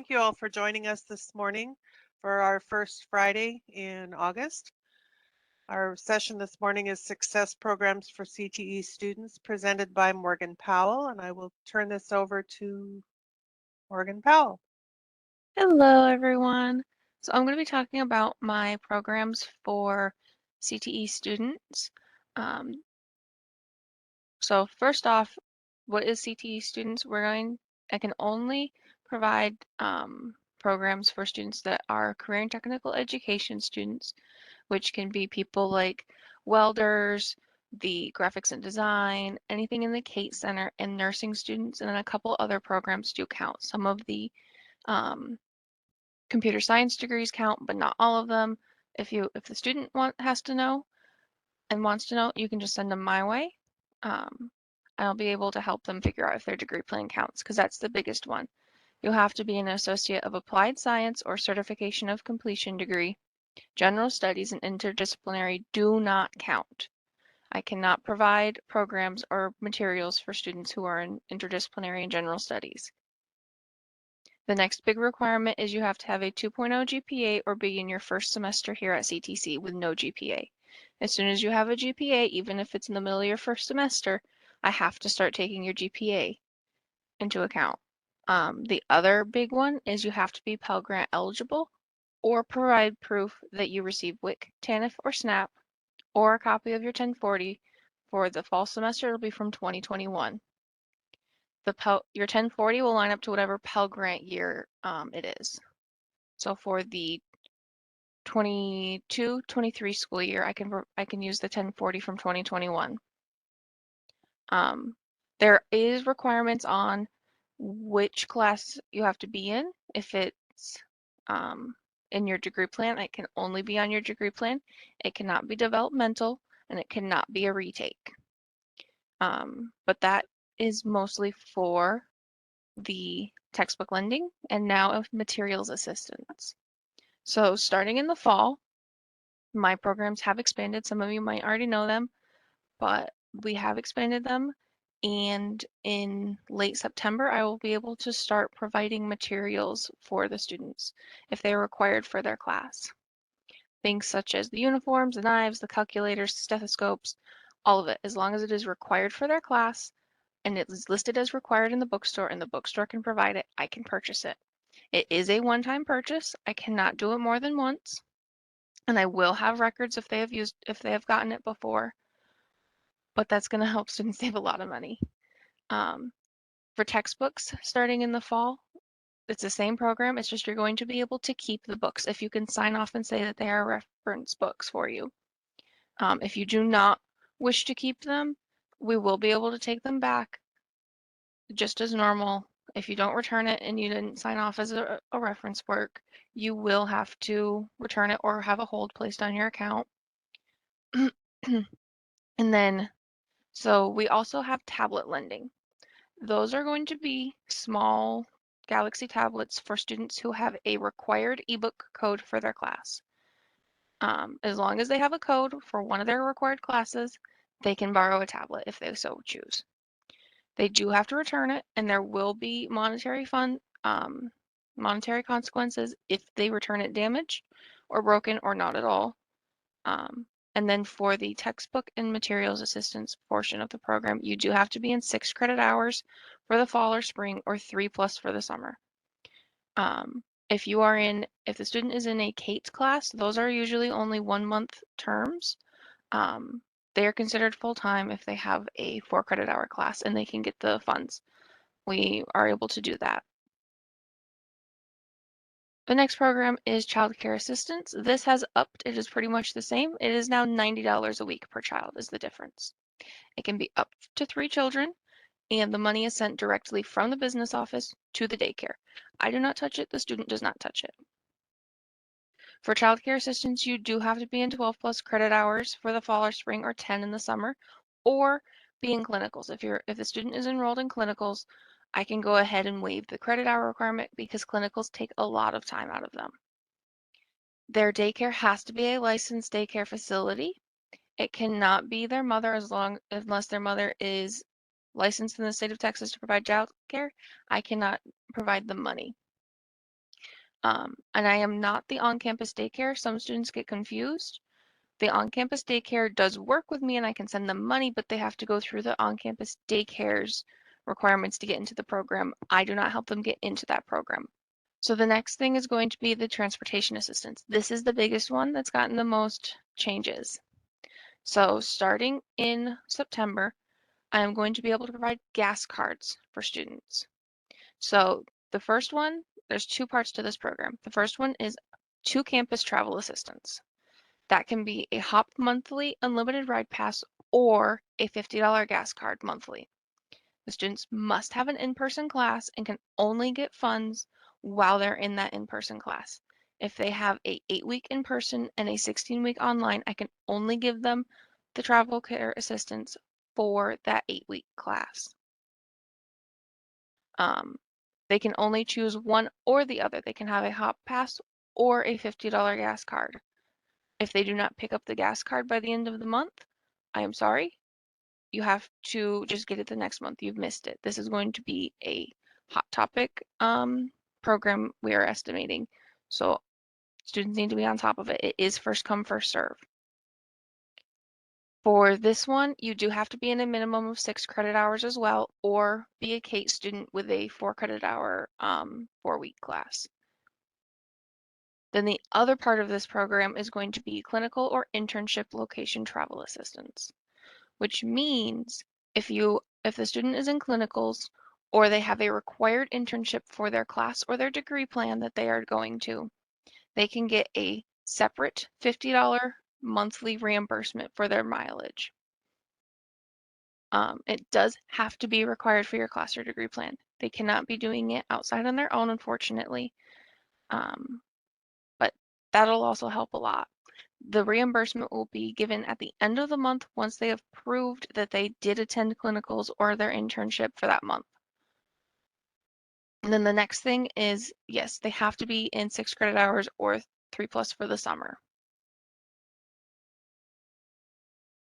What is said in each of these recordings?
Thank you all for joining us this morning for our first Friday in August. Our session this morning is Success Programs for CTE Students, presented by Morgan Powell, and I will turn this over to Morgan Powell. Hello, everyone. So I'm going to be talking about my programs for CTE students. So first off, what is CTE students? I can only provide programs for students that are career and technical education students, which can be people like welders, the graphics and design, anything in the Kate Center, and nursing students, and then a couple other programs do count. Some of the um, computer science degrees count, but not all of them. If the student has to know and wants to know, you can just send them my way. I'll be able to help them figure out if their degree plan counts, because that's the biggest one. You'll have to be an Associate of Applied Science or Certification of Completion degree. General Studies and Interdisciplinary do not count. I cannot provide programs or materials for students who are in interdisciplinary and general studies. The next big requirement is you have to have a 2.0 GPA or be in your first semester here at CTC with no GPA. As soon as you have a GPA, even if it's in the middle of your first semester, I have to start taking your GPA into account. The other big one is you have to be Pell Grant eligible or provide proof that you receive WIC, TANF, or SNAP, or a copy of your 1040 for the fall semester. It'll be from 2021. Your 1040 will line up to whatever Pell Grant year it is. So for the 22-23 school year, I can use the 1040 from 2021. There is requirements on which class you have to be in. If it's in your degree plan, it can only be on your degree plan. It cannot be developmental, and it cannot be a retake. But that is mostly for the textbook lending and now of materials assistance. So starting in the fall, my programs have expanded. Some of you might already know them, but we have expanded them. And in late September, I will be able to start providing materials for the students if they are required for their class. Things such as the uniforms, the knives, the calculators, stethoscopes, all of it, as long as it is required for their class and it is listed as required in the bookstore and the bookstore can provide it, I can purchase it. It is a one-time purchase. I cannot do it more than once. And I will have records if they have gotten it before, but that's going to help students save a lot of money. For textbooks starting in the fall, it's the same program. It's just you're going to be able to keep the books if you can sign off and say that they are reference books for you. If you do not wish to keep them, we will be able to take them back just as normal. If you don't return it and you didn't sign off as a reference work, you will have to return it or have a hold placed on your account. And then, so we also have tablet lending. Those are going to be small Galaxy tablets for students who have a required ebook code for their class. As long as they have a code for one of their required classes, they can borrow a tablet if they so choose. They do have to return it, and there will be monetary consequences if they return it damaged or broken or not at all. And then for the textbook and materials assistance portion of the program, you do have to be in 6 credit hours for the fall or spring or 3+ for the summer. If the student is in a Kate class, those are usually only 1-month terms. They are considered full-time if they have a 4 credit hour class and they can get the funds. We are able to do that. The next program is child care assistance. This has upped. It is pretty much the same. It is now $90 a week per child is the difference. It can be up to 3 children, and the money is sent directly from the business office to the daycare. I do not touch it. The student does not touch it. For child care assistance, you do have to be in 12+ credit hours for the fall or spring or 10 in the summer, or be in clinicals. If the student is enrolled in clinicals, I can go ahead and waive the credit hour requirement because clinicals take a lot of time out of them. Their daycare has to be a licensed daycare facility. It cannot be their mother unless their mother is licensed in the state of Texas to provide child care. I cannot provide the money. And I am not the on-campus daycare. Some students get confused. The on-campus daycare does work with me and I can send them money, but they have to go through the on-campus daycare's requirements to get into the program. I do not help them get into that program. So the next thing is going to be the transportation assistance. This is the biggest one that's gotten the most changes. So starting in September, I am going to be able to provide gas cards for students. So the first one, there's two parts to this program. The first one is to-campus travel assistance. That can be a HOP monthly unlimited ride pass or a $50 gas card monthly. The students must have an in-person class and can only get funds while they're in that in-person class. If they have a 8-week in-person and a 16-week online, I can only give them the travel care assistance for that 8-week class. They can only choose one or the other. They can have a HOP pass or a $50 gas card. If they do not pick up the gas card by the end of the month, I am sorry. You have to just get it the next month. You've missed it. This is going to be a hot topic program we are estimating. So students need to be on top of it. It is first come, first serve. For this one, you do have to be in a minimum of 6 credit hours as well, or be a CATE student with a 4 credit hour 4-week class. Then the other part of this program is going to be clinical or internship location travel assistance, which means if the student is in clinicals or they have a required internship for their class or their degree plan that they are going to, they can get a separate $50 monthly reimbursement for their mileage. It does have to be required for your class or degree plan. They cannot be doing it outside on their own, unfortunately. But that'll also help a lot. The reimbursement will be given at the end of the month once they have proved that they did attend clinicals or their internship for that month. And then the next thing is, yes, they have to be in 6 credit hours or 3+ for the summer.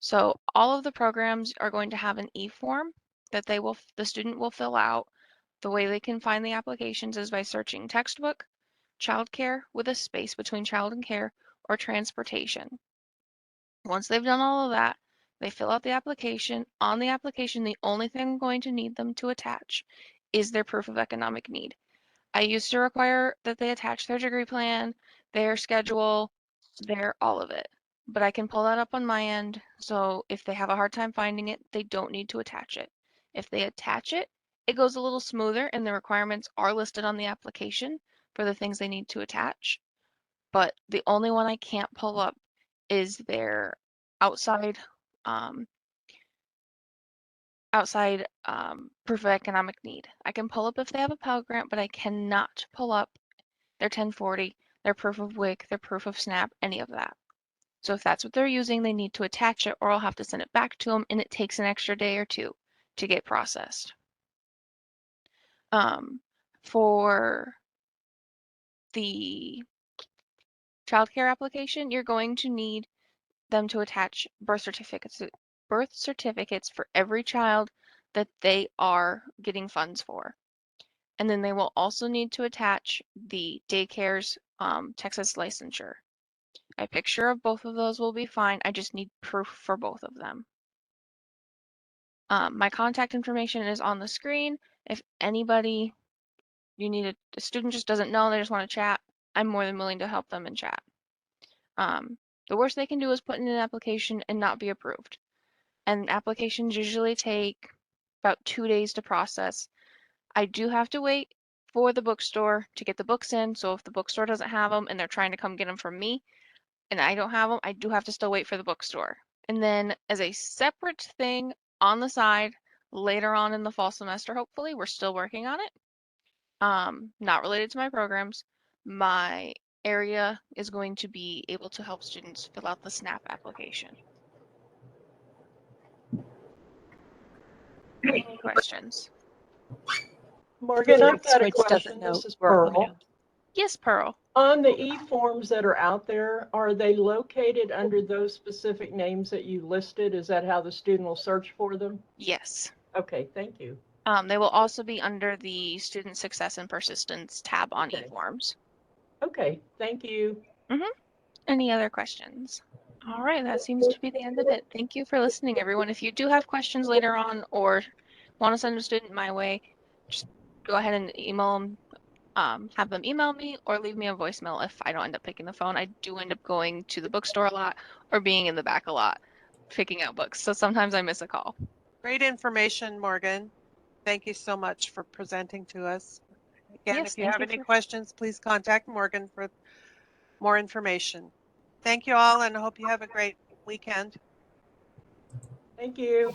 So all of the programs are going to have an e-form that the student will fill out. The way they can find the applications is by searching textbook, childcare with a space between child and care, or transportation. Once they've done all of that, they fill out the application. On the application, the only thing I'm going to need them to attach is their proof of economic need. I used to require that they attach their degree plan, their schedule, all of it. But I can pull that up on my end, so if they have a hard time finding it, they don't need to attach it. If they attach it, it goes a little smoother and the requirements are listed on the application for the things they need to attach. But the only one I can't pull up is their outside um, proof of economic need. I can pull up if they have a Pell Grant, but I cannot pull up their 1040, their proof of WIC, their proof of SNAP, any of that. So if that's what they're using, they need to attach it or I'll have to send it back to them and it takes an extra day or two to get processed. For the childcare application, you're going to need them to attach birth certificates for every child that they are getting funds for. And then they will also need to attach the daycare's Texas licensure. A picture of both of those will be fine. I just need proof for both of them. My contact information is on the screen. If anybody, a student just doesn't know, they just want to chat, I'm more than willing to help them in chat. The worst they can do is put in an application and not be approved. And applications usually take about 2 days to process. I do have to wait for the bookstore to get the books in. So if the bookstore doesn't have them and they're trying to come get them from me and I don't have them, I do have to still wait for the bookstore. And then as a separate thing on the side, later on in the fall semester, hopefully, we're still working on it. Not related to my programs, my area is going to be able to help students fill out the SNAP application. Any questions? Morgan, I've got a Which doesn't question. know This is we're on Pearl. Yes, Pearl. On the e-forms that are out there, are they located under those specific names that you listed? Is that how the student will search for them? Yes. Okay, thank you. They will also be under the Student Success and Persistence tab on Okay. eForms. Okay, thank you. Any other questions? All right, that seems to be the end of it. Thank you for listening, everyone. If you do have questions later on or want to send a student my way, just go ahead and email them, have them email me or leave me a voicemail if I don't end up picking the phone. I do end up going to the bookstore a lot or being in the back a lot, picking out books. So sometimes I miss a call. Great information, Morgan. Thank you so much for presenting to us. Again, Yes, if you thank have you any for. questions, please contact Morgan for more information. Thank you all, and I hope you have a great weekend. Thank you.